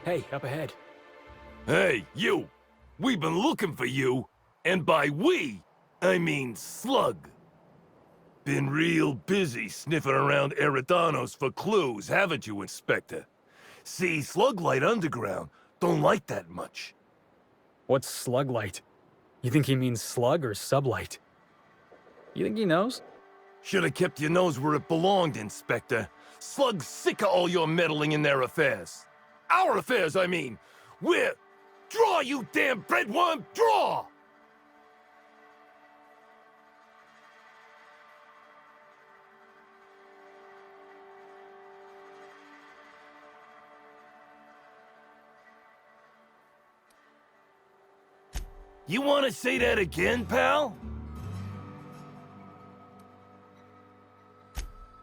Hey, up ahead. Hey, you! We've been looking for you, and by we, I mean Slug. Been real busy sniffing around Eridanos for clues, haven't you, Inspector? See, Sluglight Underground don't like that much. What's Sluglight? You think he means slug or sublight? You think he knows? Should've kept your nose where it belonged, Inspector. Slug's sick of all your meddling in their affairs. Our affairs, I mean. We're... Draw, you damn breadworm, draw! You want to say that again, pal?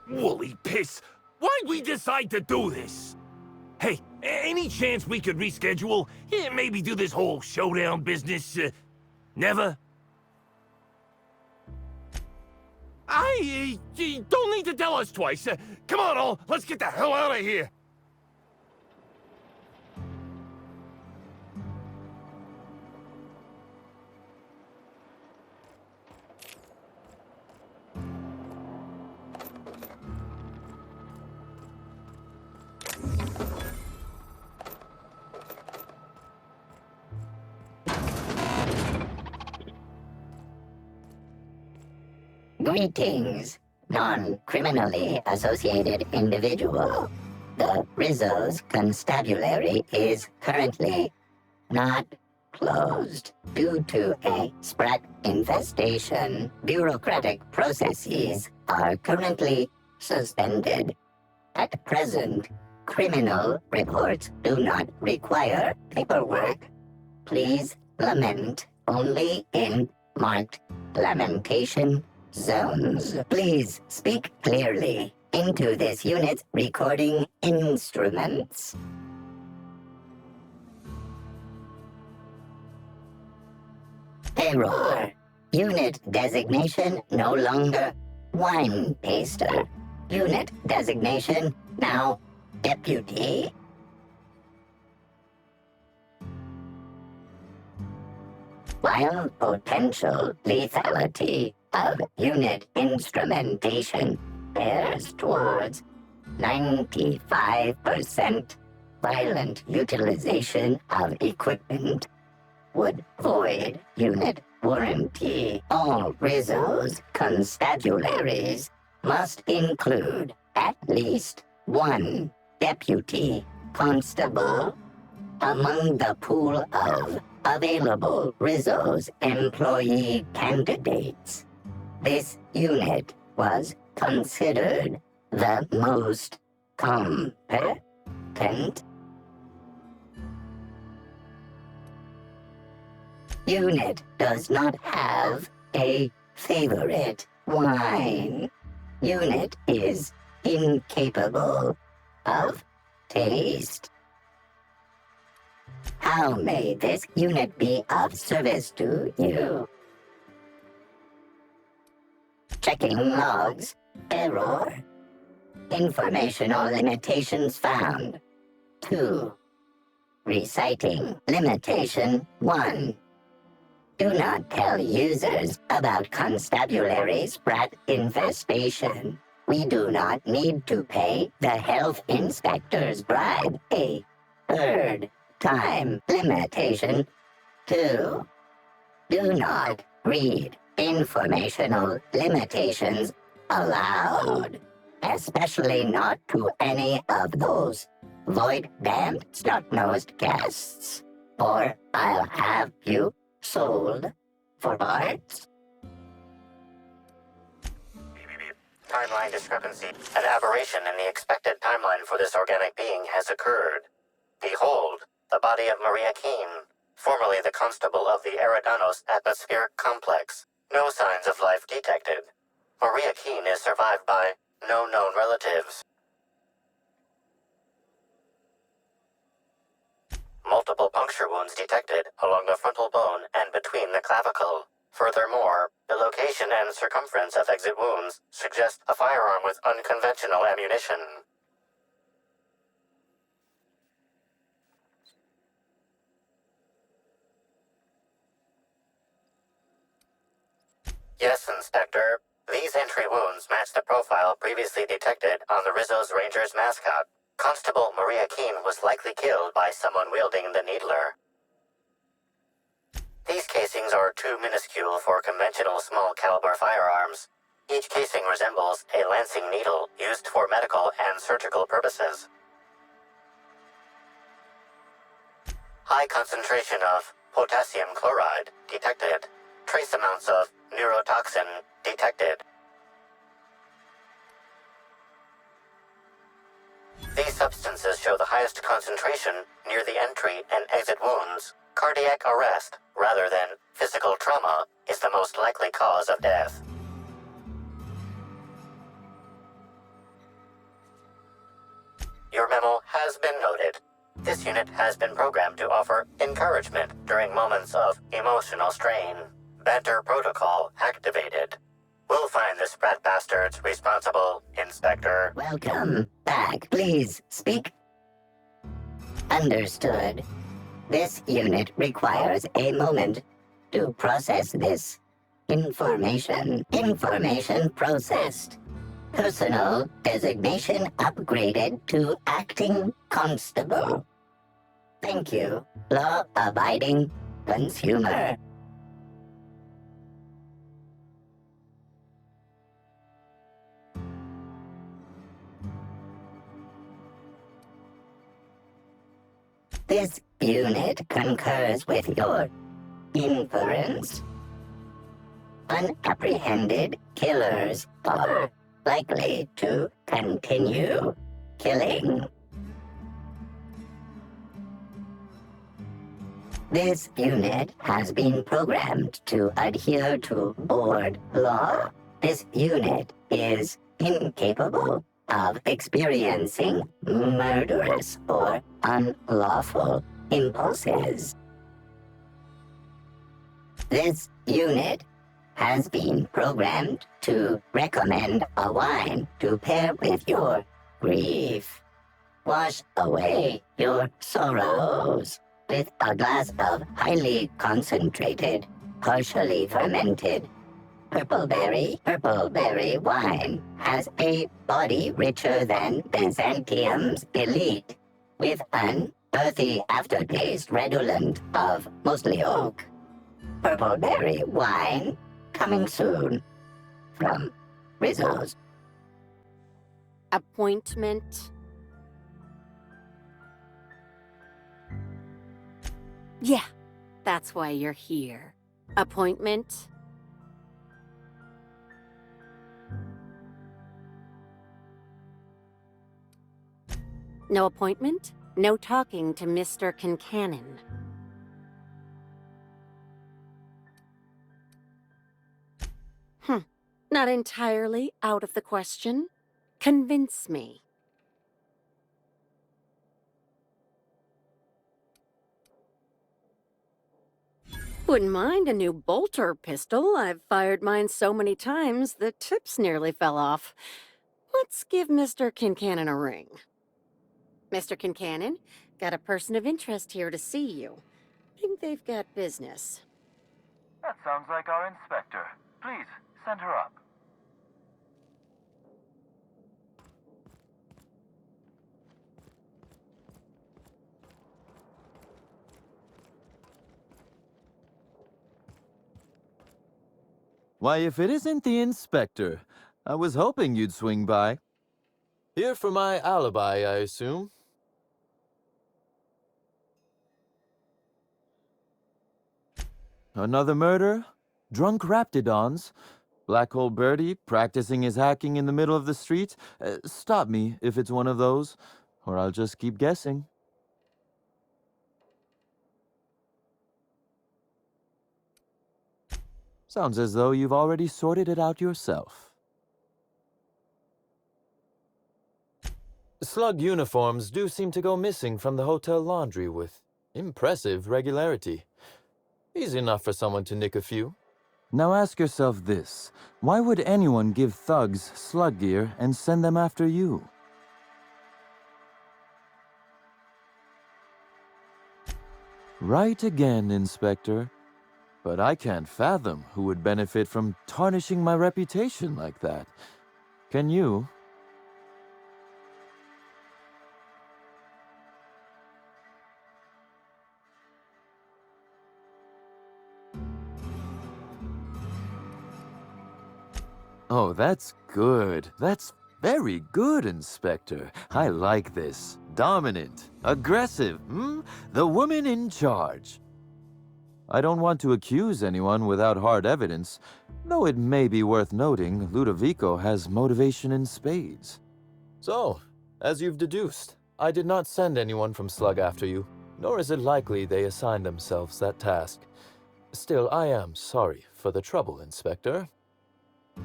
Woolly piss! Why'd we decide to do this? Hey, any chance we could reschedule? Maybe do this whole showdown business, never? You don't need to tell us twice. Come on, all, let's get the hell out of here. Greetings, non-criminally associated individual. The Rizzo's constabulary is currently not closed due to a sprat infestation. Bureaucratic processes are currently suspended. At present, criminal reports do not require paperwork. Please lament only in marked lamentation zones. Please speak clearly into this unit's recording instruments. Error. Unit designation no longer wine taster. Unit designation now deputy. While potential lethality of unit instrumentation bears towards 95%, violent utilization of equipment would void unit warranty. All Rizzo's constabularies must include at least one deputy constable among the pool of available Rizzo's employee candidates. This unit was considered the most competent. Unit does not have a favorite wine. Unit is incapable of taste. How may this unit be of service to you? Checking logs. Error. Informational limitations found. 2. Reciting limitation 1. Do not tell users about constabulary sprat infestation. We do not need to pay the health inspector's bribe. A third time limitation 2. Do not read informational limitations aloud, especially not to any of those void-damned snot-nosed guests, or I'll have you sold for parts. Timeline discrepancy. An aberration in the expected timeline for this organic being has occurred. Behold, the body of Maria Keene, formerly the constable of the Eridanos Atmospheric Complex. No signs of life detected. Maria Keene is survived by no known relatives. Multiple puncture wounds detected along the frontal bone and between the clavicle. Furthermore, the location and circumference of exit wounds suggest a firearm with unconventional ammunition. Yes, Inspector. These entry wounds match the profile previously detected on the Rizzo's Rangers mascot. Constable Maria Keene was likely killed by someone wielding the needler. These casings are too minuscule for conventional small-caliber firearms. Each casing resembles a lancing needle used for medical and surgical purposes. High concentration of potassium chloride detected. Trace amounts of neurotoxin detected. These substances show the highest concentration near the entry and exit wounds. Cardiac arrest, rather than physical trauma, is the most likely cause of death. Your memo has been noted. This unit has been programmed to offer encouragement during moments of emotional strain. Banter protocol activated. We'll find the sprat bastards responsible, Inspector. Welcome back. Please speak. Understood. This unit requires a moment to process this information. Information processed. Personal designation upgraded to acting constable. Thank you, law-abiding consumer. This unit concurs with your inference. Unapprehended killers are likely to continue killing. This unit has been programmed to adhere to board law. This unit is incapable of experiencing murderous or unlawful impulses. This unit has been programmed to recommend a wine to pair with your grief. Wash away your sorrows with a glass of highly concentrated, partially fermented purple berry wine has a body richer than Byzantium's elite, with an earthy aftertaste redolent of mostly oak. Purple berry wine coming soon from Rizzo's. Appointment? Yeah, that's why you're here. Appointment? No appointment? No talking to Mr. Kincannon. Not entirely out of the question. Convince me. Wouldn't mind a new bolter pistol. I've fired mine so many times, the tips nearly fell off. Let's give Mr. Kincannon a ring. Mr. Kincannon, got a person of interest here to see you. Think they've got business. That sounds like our inspector. Please, send her up. Why, if it isn't the inspector, I was hoping you'd swing by. Here for my alibi, I assume. Another murder? Drunk Raptidons? Black Hole Birdie practicing his hacking in the middle of the street? Stop me if it's one of those, or I'll just keep guessing. Sounds as though you've already sorted it out yourself. Slug uniforms do seem to go missing from the hotel laundry with impressive regularity. Easy enough for someone to nick a few. Now ask yourself this. Why would anyone give thugs slug gear and send them after you? Right again, Inspector. but I can't fathom who would benefit from tarnishing my reputation like that. Can you? Oh, that's good. That's very good, Inspector. I like this. Dominant, aggressive, The woman in charge. I don't want to accuse anyone without hard evidence, though it may be worth noting Ludovico has motivation in spades. So, as you've deduced, I did not send anyone from Slug after you, nor is it likely they assigned themselves that task. Still, I am sorry for the trouble, Inspector.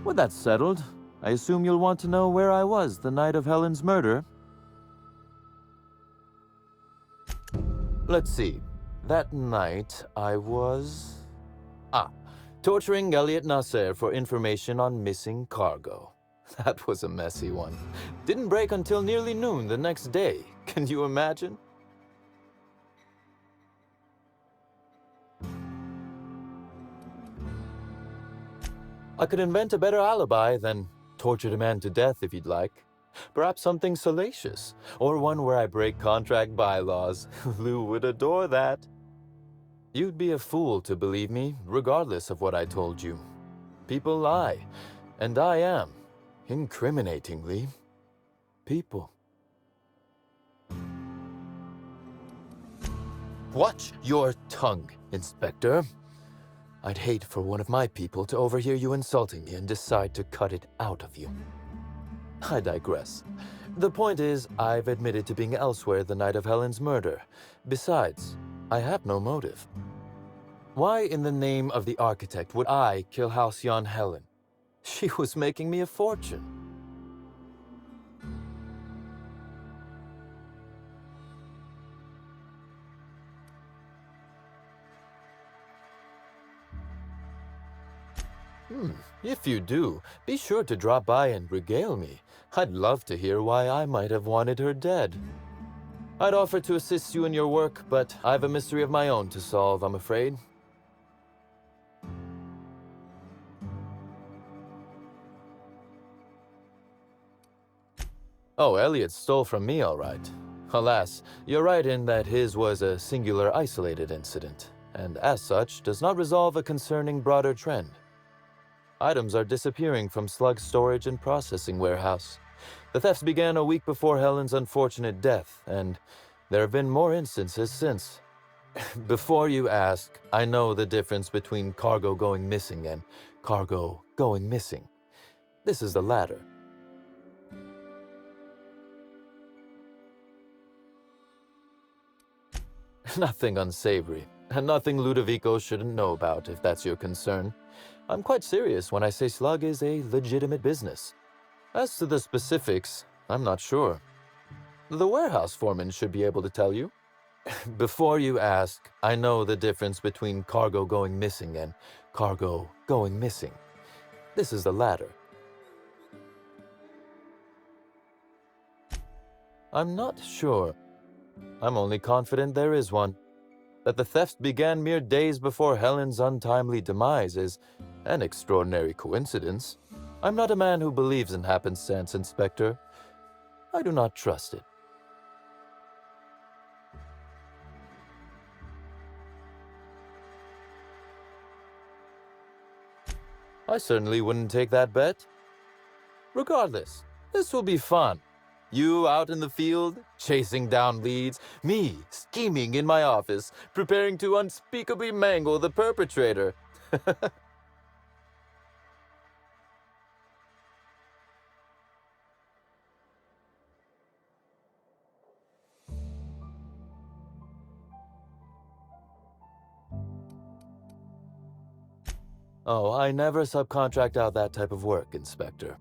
With that settled, I assume you'll want to know where I was the night of Helen's murder. Let's see. That night, I was... torturing Elliot Nasser for information on missing cargo. That was a messy one. Didn't break until nearly noon the next day. Can you imagine? I could invent a better alibi than tortured a man to death if you'd like. Perhaps something salacious, or one where I break contract bylaws. Lou would adore that. You'd be a fool to believe me, regardless of what I told you. People lie, and I am, incriminatingly, people. Watch your tongue, Inspector. I'd hate for one of my people to overhear you insulting me and decide to cut it out of you. I digress. The point is, I've admitted to being elsewhere the night of Helen's murder. Besides, I have no motive. Why in the name of the architect would I kill Halcyon Helen? She was making me a fortune. If you do, be sure to drop by and regale me. I'd love to hear why I might have wanted her dead. I'd offer to assist you in your work, but I've a mystery of my own to solve, I'm afraid. Oh, Elliot stole from me, all right. Alas, you're right in that his was a singular isolated incident, and as such, does not resolve a concerning broader trend. Items are disappearing from Slug's storage and processing warehouse. The thefts began a week before Helen's unfortunate death, and there have been more instances since. Before you ask, I know the difference between cargo going missing and cargo going missing. This is the latter. Nothing unsavory, and nothing Ludovico shouldn't know about, if that's your concern. I'm quite serious when I say Slug is a legitimate business. As to the specifics, I'm not sure. The warehouse foreman should be able to tell you. Before you ask, I know the difference between cargo going missing and cargo going missing. This is the latter. I'm not sure. I'm only confident there is one. That the thefts began mere days before Helen's untimely demise is an extraordinary coincidence. I'm not a man who believes in happenstance, Inspector. I do not trust it. I certainly wouldn't take that bet. Regardless, this will be fun. You out in the field, chasing down leads, me scheming in my office, preparing to unspeakably mangle the perpetrator. Oh, I never subcontract out that type of work, Inspector.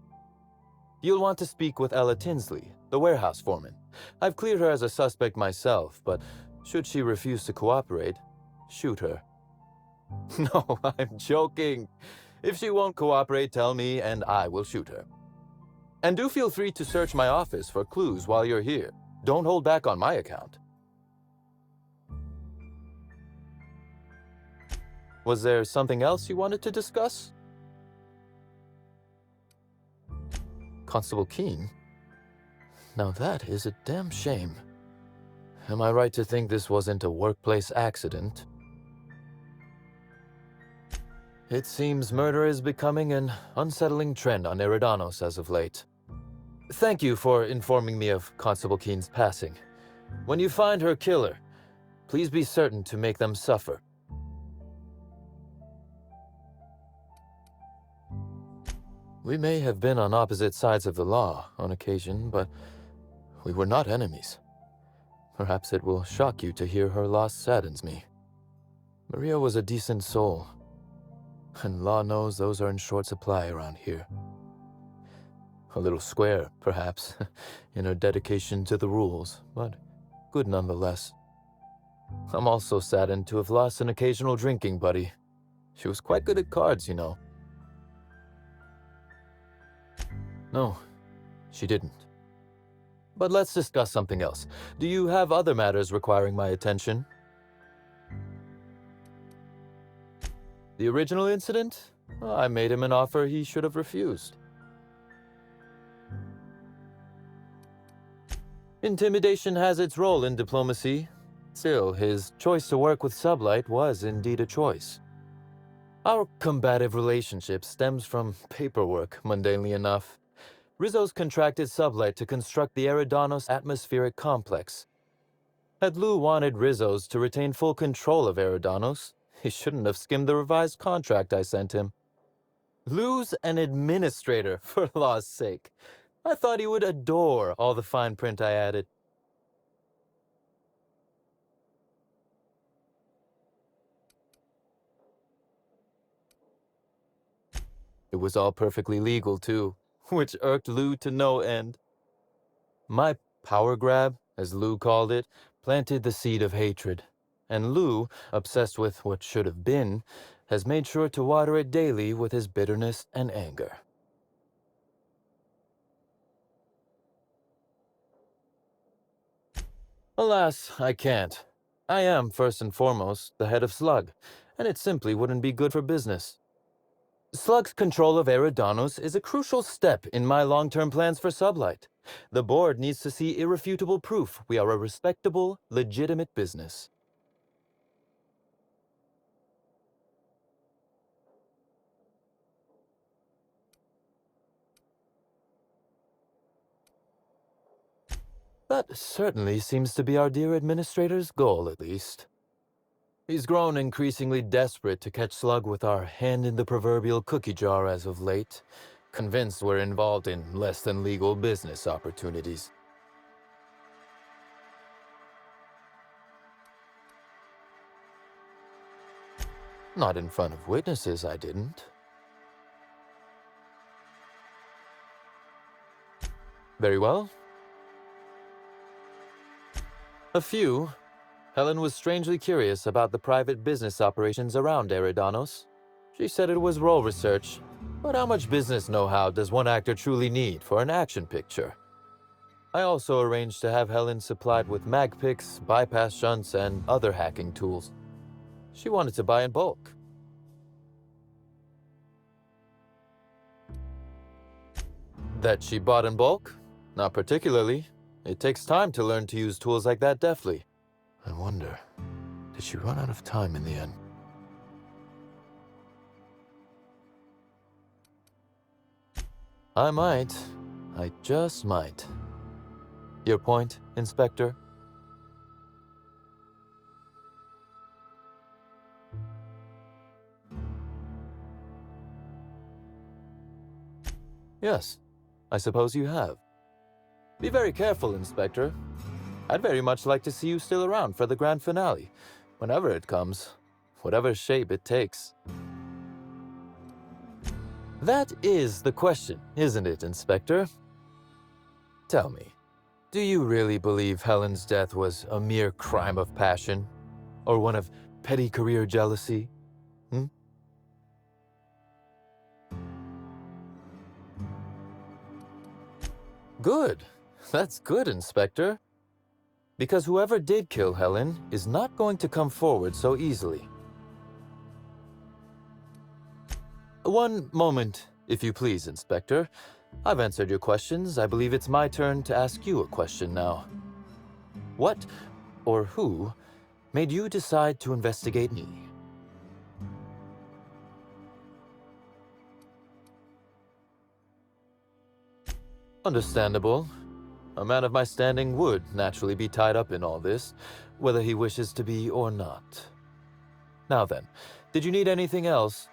You'll want to speak with Ella Tinsley, the warehouse foreman. I've cleared her as a suspect myself, but should she refuse to cooperate, shoot her. No, I'm joking. If she won't cooperate, tell me and I will shoot her. And do feel free to search my office for clues while you're here. Don't hold back on my account. Was there something else you wanted to discuss? Constable Keene? Now that is a damn shame. Am I right to think this wasn't a workplace accident? It seems murder is becoming an unsettling trend on Eridanos as of late. Thank you for informing me of Constable Keene's passing. When you find her killer, please be certain to make them suffer. We may have been on opposite sides of the law on occasion, but we were not enemies. Perhaps it will shock you to hear her loss saddens me. Maria was a decent soul, and law knows those are in short supply around here. A little square, perhaps, in her dedication to the rules, but good nonetheless. I'm also saddened to have lost an occasional drinking buddy. She was quite good at cards, you know. No, she didn't. But let's discuss something else. Do you have other matters requiring my attention? The original incident? I made him an offer he should have refused. Intimidation has its role in diplomacy. Still, his choice to work with Sublight was indeed a choice. Our combative relationship stems from paperwork, mundanely enough. Rizzo's contracted Sublight to construct the Eridanos atmospheric complex. Had Lou wanted Rizzo's to retain full control of Eridanos, he shouldn't have skimmed the revised contract I sent him. Lou's an administrator, for law's sake. I thought he would adore all the fine print I added. It was all perfectly legal, too, which irked Lou to no end. My power grab, as Lou called it, planted the seed of hatred. And Lou, obsessed with what should have been, has made sure to water it daily with his bitterness and anger. Alas, I can't. I am, first and foremost, the head of Slug, and it simply wouldn't be good for business. Slug's control of Eridanos is a crucial step in my long-term plans for Sublight. The board needs to see irrefutable proof we are a respectable, legitimate business. That certainly seems to be our dear administrator's goal, at least. He's grown increasingly desperate to catch Slug with our hand in the proverbial cookie jar as of late, convinced we're involved in less than legal business opportunities. Not in front of witnesses, I didn't. Very well. A few. Helen was strangely curious about the private business operations around Eridanos. She said it was role research, but how much business know-how does one actor truly need for an action picture? I also arranged to have Helen supplied with mag picks, bypass shunts, and other hacking tools. She wanted to buy in bulk. That she bought in bulk? Not particularly. It takes time to learn to use tools like that deftly. I wonder, did she run out of time in the end? I might. I just might. Your point, Inspector? Yes, I suppose you have. Be very careful, Inspector. I'd very much like to see you still around for the grand finale, whenever it comes, whatever shape it takes. That is the question, isn't it, Inspector? Tell me, do you really believe Helen's death was a mere crime of passion? Or one of petty career jealousy? Good. That's good, Inspector. Because whoever did kill Helen is not going to come forward so easily. One moment, if you please, Inspector. I've answered your questions. I believe it's my turn to ask you a question now. What, or who, made you decide to investigate me? Understandable. A man of my standing would naturally be tied up in all this, whether he wishes to be or not. Now then, did you need anything else